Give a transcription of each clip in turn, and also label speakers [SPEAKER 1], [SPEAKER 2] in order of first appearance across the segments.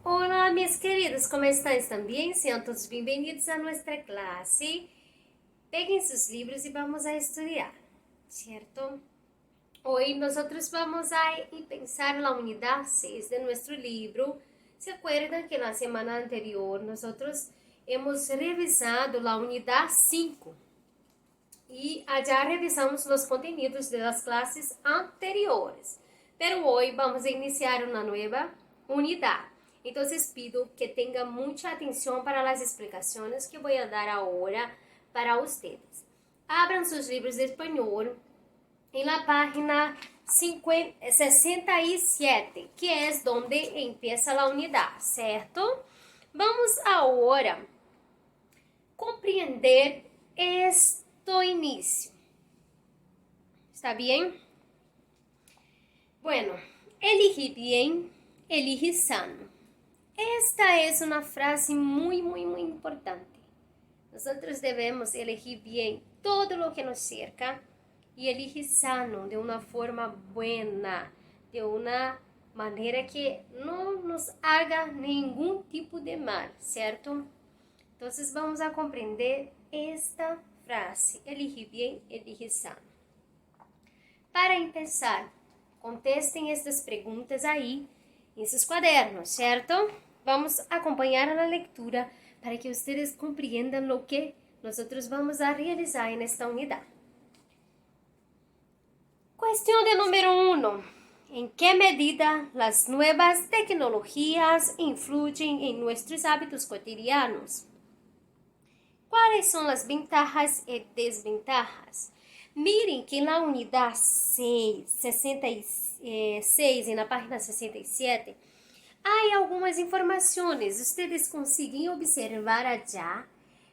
[SPEAKER 1] Hola, mis queridos, ¿cómo están? ¿Están bien? Sean todos bienvenidos a nuestra clase. Peguen sus libros y vamos a estudiar, ¿cierto? Hoy nosotros vamos a pensar la unidad 6 de nuestro libro. ¿Se acuerdan que la semana anterior nosotros hemos revisado la unidad 5? Y allá revisamos los contenidos de las clases anteriores. Pero hoy vamos a iniciar una nueva unidad. Entonces pido que tengan mucha atención para las explicaciones que voy a dar ahora para ustedes. Abran sus libros de español en la página 67, que es donde empieza la unidad, ¿cierto? Vamos ahora a compreender este inicio. ¿Está bien? Bueno, elige bien, elige sano. Esta es una frase muy importante. Nosotros debemos elegir bien todo lo que nos cerca y elegir sano de una forma buena, de una manera que no nos haga ningún tipo de mal, ¿cierto? Entonces vamos a comprender esta frase, elige bien, elige sano. Para empezar, contestem estas perguntas aí em seus cadernos, certo? Vamos acompanhar a leitura para que vocês compreendam o que nós vamos a realizar nesta unidade. Questão de número 1. ¿En qué medida las nuevas tecnologías influyen en nuestros hábitos cotidianos? ¿Cuáles son las ventajas y desventajas? Miren que na unidade 66, na página 67, há algumas informações. Vocês conseguem observar allá.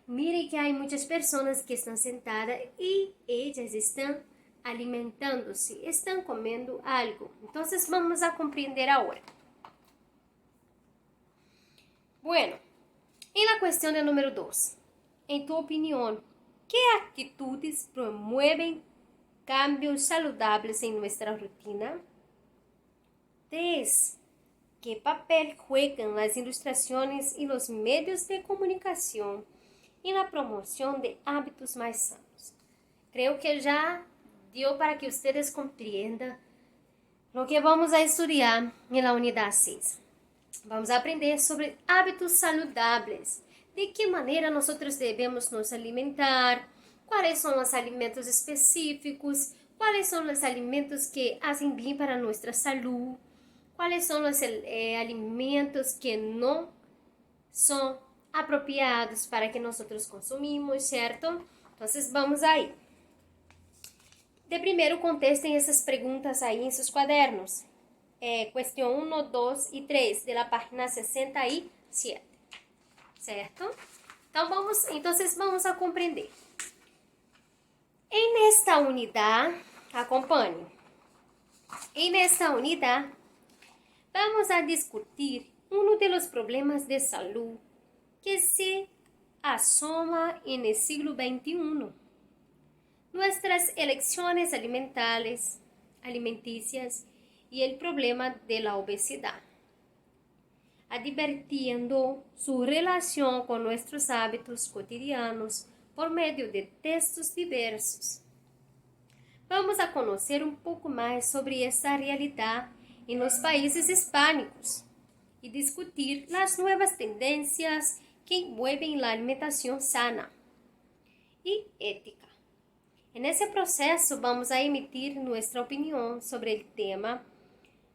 [SPEAKER 1] Miren que há muitas pessoas que estão sentadas e elas estão alimentando-se, estão comendo algo. Então, vamos a compreender agora. Bueno, em la questão de número 2, em tu opinião, ¿qué actitudes promueven cambios saludables en nuestra rutina? 3. ¿Qué papel juegan las ilustraciones y los medios de comunicación en la promoción de hábitos más sanos? Creo que ya dio para que ustedes comprendan lo que vamos a estudiar en la unidad 6. Vamos a aprender sobre hábitos saludables. De que maneira nós devemos nos alimentar, quais são os alimentos específicos, quais são os alimentos que fazem bem para nossa saúde, quais são os alimentos que não são apropriados para que nós consumimos, certo? Então, vamos aí. De primeiro, contestem essas perguntas aí em seus cadernos. Questão 1, 2 e 3, da página 67. Certo? Então vamos a compreender. En esta unidade, acompanhe. En esta unidade, vamos a discutir uno de los problemas de salud que se asoma en el siglo XXI. Nuestras elecciones alimenticias y el problema de la obesidad, advirtiendo su relación con nuestros hábitos cotidianos por medio de textos diversos. Vamos a conocer un poco más sobre esta realidad en los países hispánicos y discutir las nuevas tendencias que envuelven la alimentación sana y ética. En ese proceso vamos a emitir nuestra opinión sobre el tema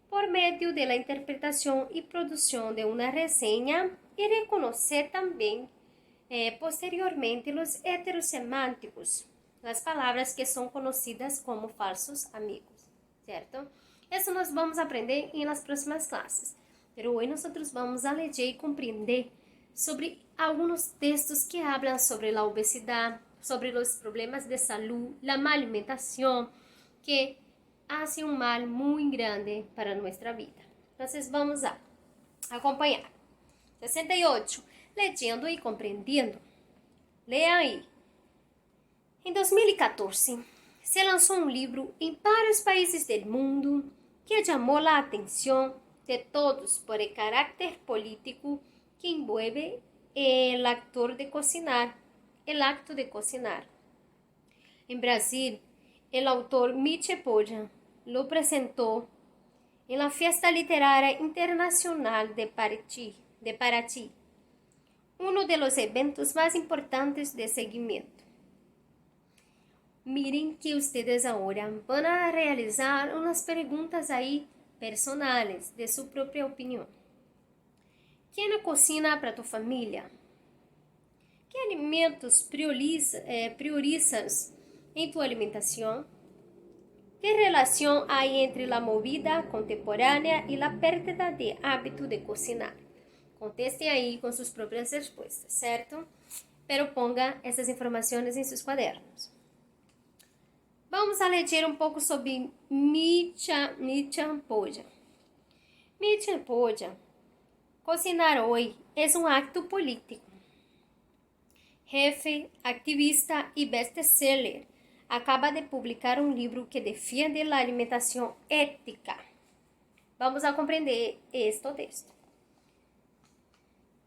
[SPEAKER 1] por medio de la interpretación y producción de una reseña y reconocer también posteriormente los heterosemánticos, las palabras que son conocidas como falsos amigos, ¿cierto? Eso nos vamos a aprender en las próximas clases, pero hoy nosotros vamos a leer y comprender sobre algunos textos que hablan sobre la obesidad, sobre los problemas de salud, la mala alimentación, que hace un mal muy grande para nuestra vida. Entonces vamos a acompanhar. 68. Leyendo y comprendiendo. Leia aí. Em 2014, se lançou um livro em vários países do mundo que chamou a atenção de todos por el carácter político que envuelve el acto de cocinar. En Brasil, el autor Michel Poja lo presentó en la Fiesta Literaria Internacional de Paraty, uno de los eventos más importantes de seguimiento. Miren que ustedes ahora van a realizar unas preguntas ahí personales de su propia opinión. ¿Quién cocina para tu familia? ¿Qué alimentos priorizas en tu alimentación? ¿Qué relación hay entre la movida contemporánea y la pérdida de hábito de cocinar? Contesten aí com suas próprias respostas, certo? Pero ponga essas informações em seus quadernos. Vamos a ler um pouco sobre Michel Poja. Michel Poja, cocinar hoje é um acto político. Jefe, activista e best-seller, acaba de publicar um livro que defende a alimentação ética. Vamos a compreender este texto.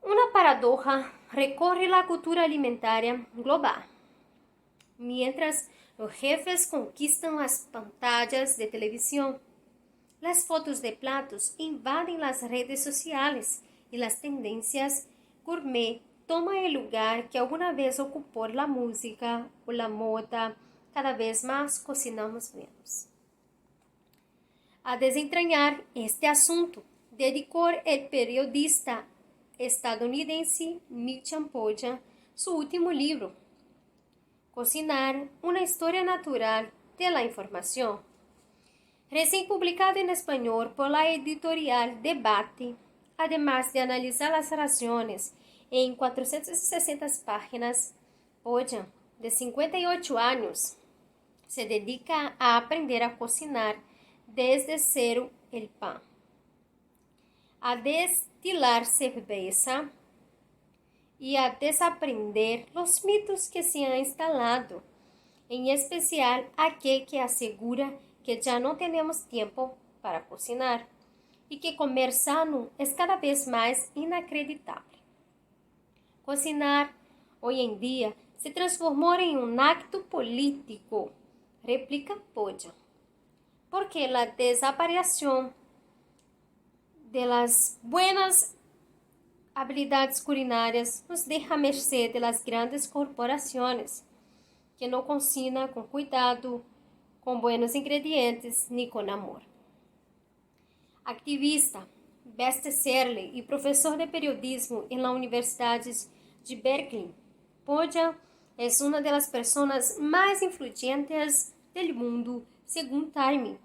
[SPEAKER 1] Una paradoja recorre la cultura alimentaria global. Mientras los jefes conquistan las pantallas de televisión, las fotos de platos invaden las redes sociales y las tendencias gourmet toman el lugar que alguna vez ocupó la música o la moda. Cada vez más cocinamos menos. A desentrañar este asunto, dedicó el periodista estadounidense Michel Poja su último libro, Cocinar, una historia natural de la información, recién publicado en español por la editorial Debate. Además de analizar las raciones en 460 páginas, Poja, de 58 años, se dedica a aprender a cocinar desde cero el pan, a destilar cerveza y a desaprender los mitos que se han instalado, en especial aquel que asegura que ya no tenemos tiempo para cocinar y que comer sano es cada vez más inacreditable. Cocinar hoy en día se transformó en un acto político, replica Poja, porque la desaparición de las buenas habilidades culinarias nos deja a merced de las grandes corporaciones, que no cocinan con cuidado, con buenos ingredientes ni con amor. Activista, best-seller y profesor de periodismo en la Universidad de Berkeley, Poja es una de las personas más influyentes del mundo según Time,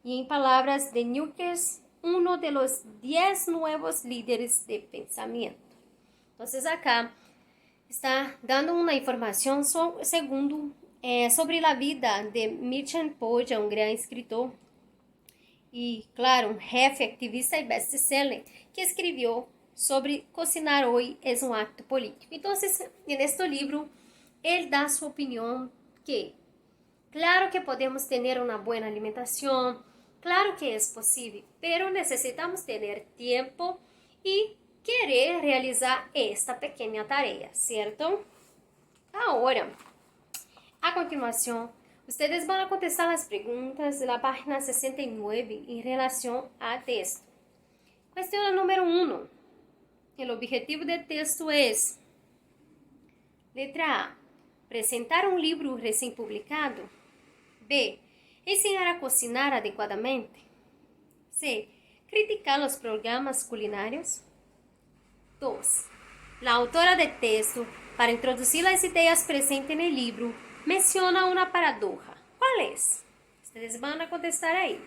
[SPEAKER 1] y en palabras de Newkirk, uno de los 10 nuevos líderes de pensamiento. Entonces acá está dando una información sobre la vida de Michel Poja, un gran escritor y, claro, un jefe, activista y best-seller que escribió sobre cocinar hoy es un acto político. Entonces, en este libro, él da su opinión que, claro que podemos tener una buena alimentación, claro que es posible, pero necesitamos tener tiempo y querer realizar esta pequeña tarea, ¿cierto? Ahora, a continuación, ustedes van a contestar las preguntas de la página 69 en relación a texto. Cuestión número 1. El objetivo del texto es: letra A, presentar un libro recién publicado. B, enseñar a cocinar adecuadamente. C, criticar los programas culinarios. 2. La autora del texto, para introducir las ideas presentes en el libro, menciona una paradoja. ¿Cuál es? Ustedes van a contestar ahí.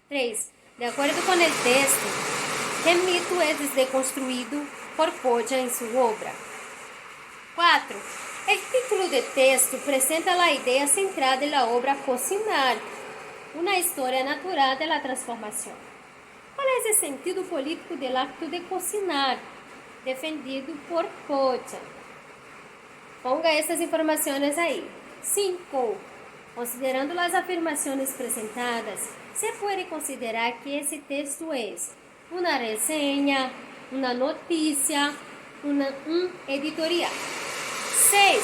[SPEAKER 1] 3. De acuerdo con el texto, ¿qué mito es desconstruido por Poja en su obra? 4. El título del texto presenta la idea central de la obra Cocinar, una historia natural de la transformación. ¿Cuál es el sentido político del acto de cocinar, defendido por Poja? Ponga estas informaciones ahí. 5. Considerando las afirmaciones presentadas, se puede considerar que ese texto es una reseña, una noticia, un editorial. 6.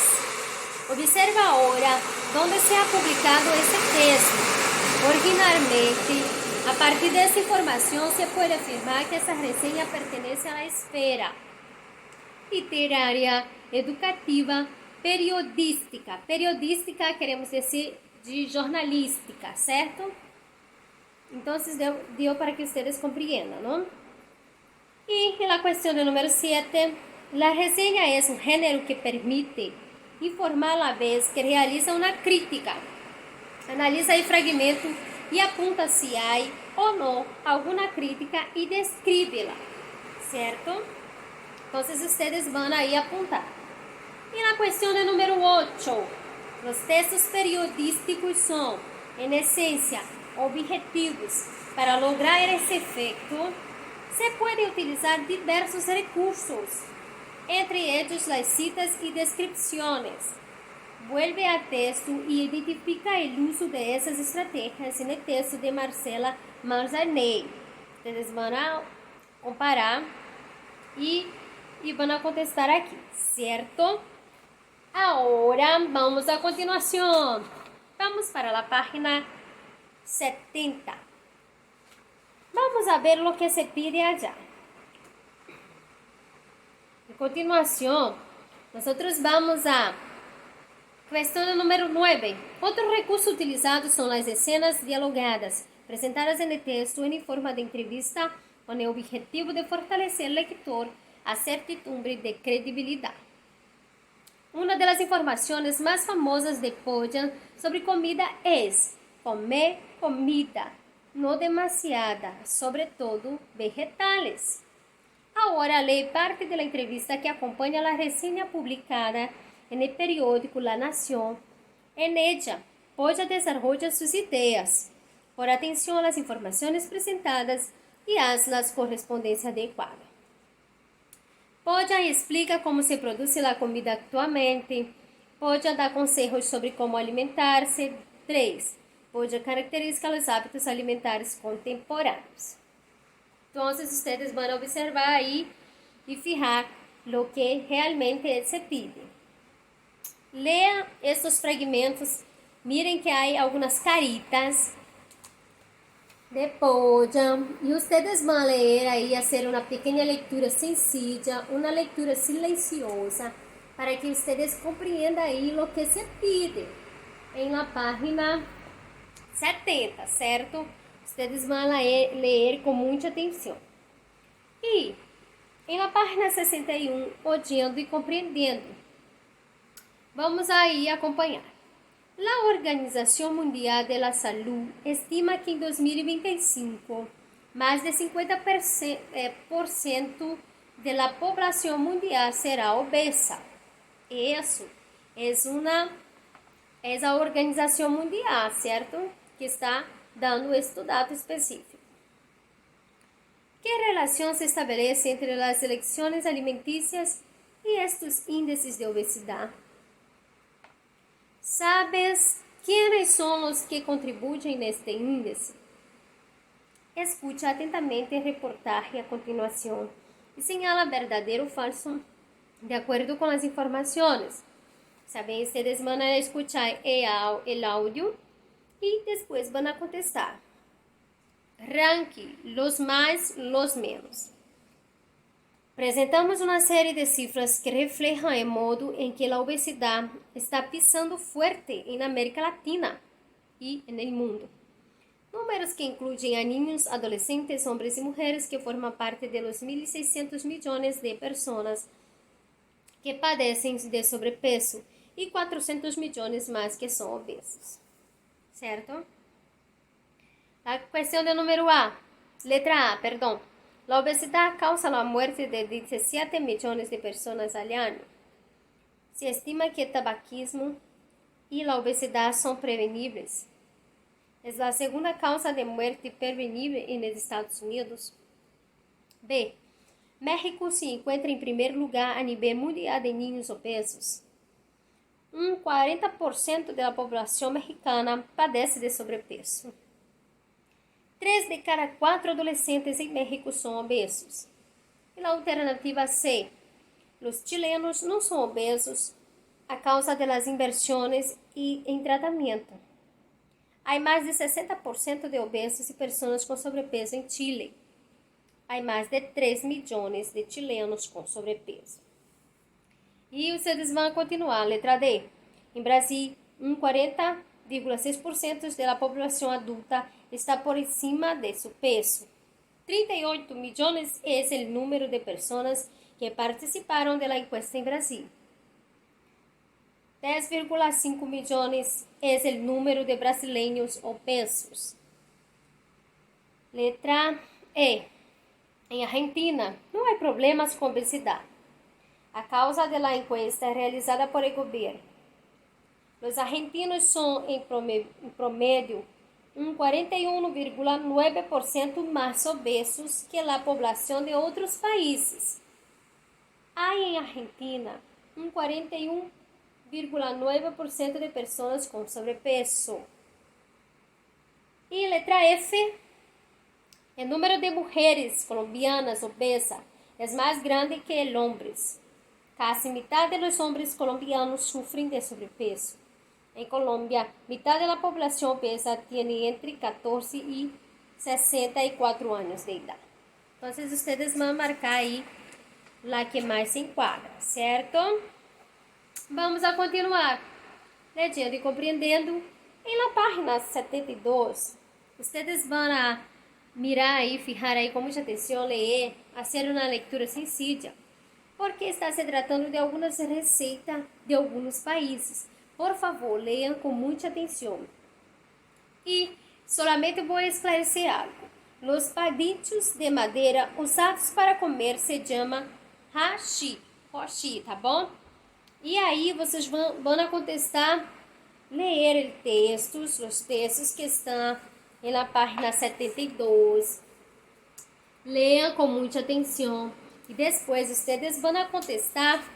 [SPEAKER 1] Observa ahora dónde se ha publicado ese texto. Originalmente, a partir de esta información se puede afirmar que esa reseña pertenece a la esfera literaria, educativa, periodística. Periodística queremos decir de jornalística, ¿certo? Entonces dio para que ustedes comprendan, ¿no? Y en la cuestión de número 7, la reseña es un género que permite informar a la vez que realiza una crítica. Analiza el fragmento y apunta si hay o no alguna crítica y descríbela, ¿cierto? Entonces ustedes van ahí a apuntar. Y la cuestión de número 8, los textos periodísticos son, en esencia, objetivos. Para lograr ese efecto, se puede utilizar diversos recursos, entre ellos las citas y descripciones. Vuelve al texto y identifica el uso de esas estrategias en el texto de Marcela Manzanelli. Ustedes van a comparar y van a contestar aquí, ¿cierto? Ahora vamos a continuación. Vamos para la página 70. Vamos a ver lo que se pide allá. A continuación, nosotros vamos a cuestión número 9. Otro recurso utilizado son las escenas dialogadas, presentadas en el texto en forma de entrevista con el objetivo de fortalecer al lector a certidumbre de credibilidad. Una de las informaciones más famosas de Podian sobre comida es: comer comida, no demasiada, sobre todo vegetales. Ahora lee parte de la entrevista que acompaña la reseña publicada en el periódico La Nación. En ella, Podian desarrolla sus ideas. Por atención a las informaciones presentadas y haz la correspondencia adecuada. Podian explica como se produce la comida actualmente. Podian dar consejos sobre cómo alimentarse. 3. Podian caracteriza los hábitos alimentares contemporáneos. Entonces, ustedes van a observar ahí y fijar lo que realmente se pide. Lea estos fragmentos. Miren que hay algunas caritas de Podian y ustedes van a leer ahí, hacer una pequeña lectura sencilla, una lectura silenciosa, para que ustedes comprendan ahí lo que se pide en la página 70, ¿certo? Ustedes van a leer con mucha atención. Y en la página 61, oyendo y compreendendo, vamos aí acompanhar. La Organización Mundial de la Salud estima que en 2025 más de 50% de la población mundial será obesa. Eso es a Organización Mundial, ¿cierto? Que está dando este dato específico. ¿Qué relación se estabelece entre las elecciones alimenticias y estos índices de obesidad? ¿Sabes quiénes son los que contribuyen a este índice? Escucha atentamente el reportaje a continuación y señala verdadero o falso de acuerdo con las informaciones. Saben, ustedes van a escuchar el audio y después van a contestar. Ranking, los más, los menos. Presentamos uma série de cifras que reflejam o modo em que a obesidade está pisando fuerte na América Latina e no mundo. Números que incluem a niños, adolescentes, homens e mulheres que formam parte de los 1.600 milhões de pessoas que padecem de sobrepeso e 400 milhões mais que são obesos. Certo? A questão de número A. Letra A, perdão. La obesidad causa la muerte de 17 millones de personas al año. Se estima que el tabaquismo y la obesidad son prevenibles. Es la segunda causa de muerte prevenible en los Estados Unidos. B. México se encuentra en primer lugar a nivel mundial de niños obesos. Un 40% de la población mexicana padece de sobrepeso. 3 de cada 4 adolescentes em México são obesos. E a alternativa C, os chilenos não são obesos a causa das inversões e em tratamento. Há mais de 60% de obesos e pessoas com sobrepeso em Chile. Há mais de 3 milhões de chilenos com sobrepeso. E vocês vão continuar. Letra D. Em Brasil, 40,6% da população adulta está por cima de seu peso. 38 milhões é o número de pessoas que participaram da encuesta em Brasil. 10,5 milhões é o número de brasileiros obesos. Letra E. Em Argentina, não há problemas com obesidade. A causa da encuesta é realizada por el governo. Os argentinos são, em promédio, 41,9% mais obesos que a população de outros países. Há em Argentina 41,9% de pessoas com sobrepeso. E letra F. O número de mulheres colombianas obesas é mais grande que o hombres. Casi metade dos homens colombianos sofrem de sobrepeso. Em Colômbia, metade da população obesa tem entre 14 e 64 anos de idade. Então, vocês vão marcar aí a que mais se enquadra, certo? Vamos a continuar. Lendo e compreendendo. Em la página 72, vocês vão a mirar aí, fijar aí com muita atenção, ler, fazer uma leitura sencilla, porque está se tratando de algumas receitas de alguns países. Por favor, leiam com muita atenção. E solamente vou esclarecer algo. Os palitos de madeira usados para comer se chama hashi, tá bom? E aí vocês vão contestar, ler os textos que estão na página 72. Leiam com muita atenção. E depois vocês vão contestar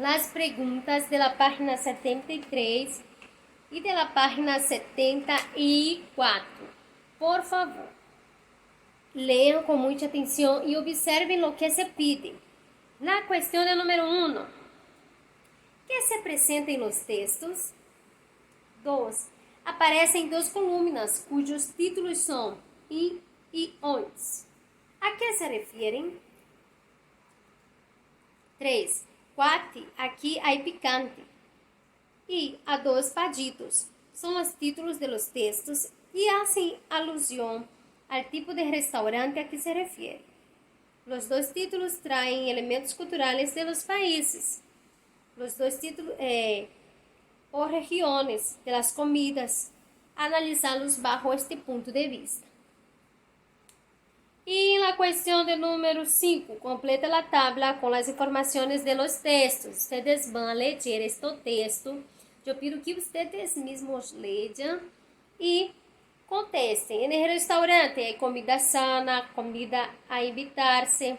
[SPEAKER 1] as perguntas da página 73 e da página 74. Por favor, leiam com muita atenção e observem o que se pide. Na questão número 1, que se apresenta em los textos? 2. Aparecem 2 coluna cujos títulos são e onde. A que se referem? 3. Quate, aqui há picante. E a 2 paditos. São os títulos de los textos e fazem alusão ao tipo de restaurante a que se refere. Os 2 títulos traem elementos culturais de los países. Os 2 títulos ou regiões de las comidas, analisá-los bajo este ponto de vista. E na questão de número 5, completa a tabla com as informações de los textos. Ustedes vão ler este texto. Eu pido que vocês mesmos leiam e contestem. No restaurante hay comida sana, comida a evitar-se,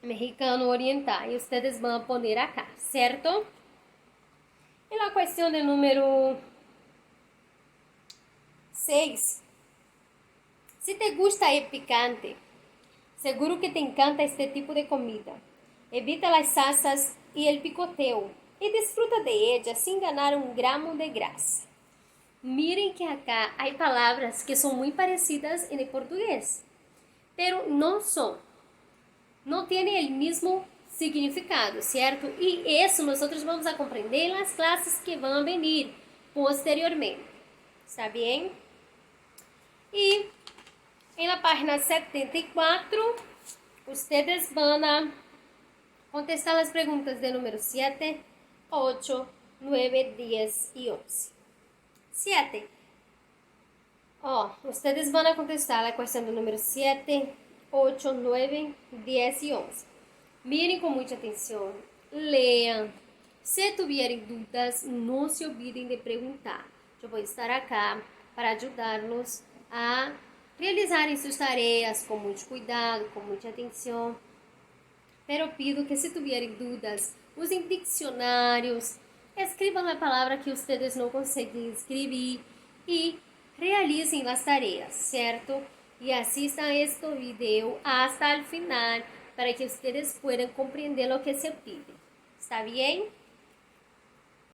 [SPEAKER 1] mexicano oriental. E vocês vão poner acá, certo? E na questão de número 6. Se te gusta el picante, seguro que te encanta este tipo de comida. Evita las salsas y el picoteo y disfruta de ella sin ganar un gramo de grasa. Miren que acá hay palabras que son muy parecidas en el portugués, pero no son. No tienen el mismo significado, ¿cierto? Y eso nosotros vamos a comprender en las clases que van a venir posteriormente. ¿Está bien? Y en la página 74, ustedes van a contestar las preguntas de número 7, 8, 9, 10 y 11. 7. Ustedes van a contestar la cuestión del número 7, 8, 9, 10 y 11. Miren con mucha atención, lean. Se tuvierem dudas, no se olviden de preguntar. Eu vou estar acá para ajudá-los a realizarem suas tarefas com muito cuidado, com muita atenção. Pero pido que se tuvierem dúvidas, usem dicionários, escrevam a palavra que vocês não conseguem escrever e realicen las tareas, ¿cierto? Y asistan a este video hasta el final para que ustedes puedan comprender lo que se pide. ¿Está bien?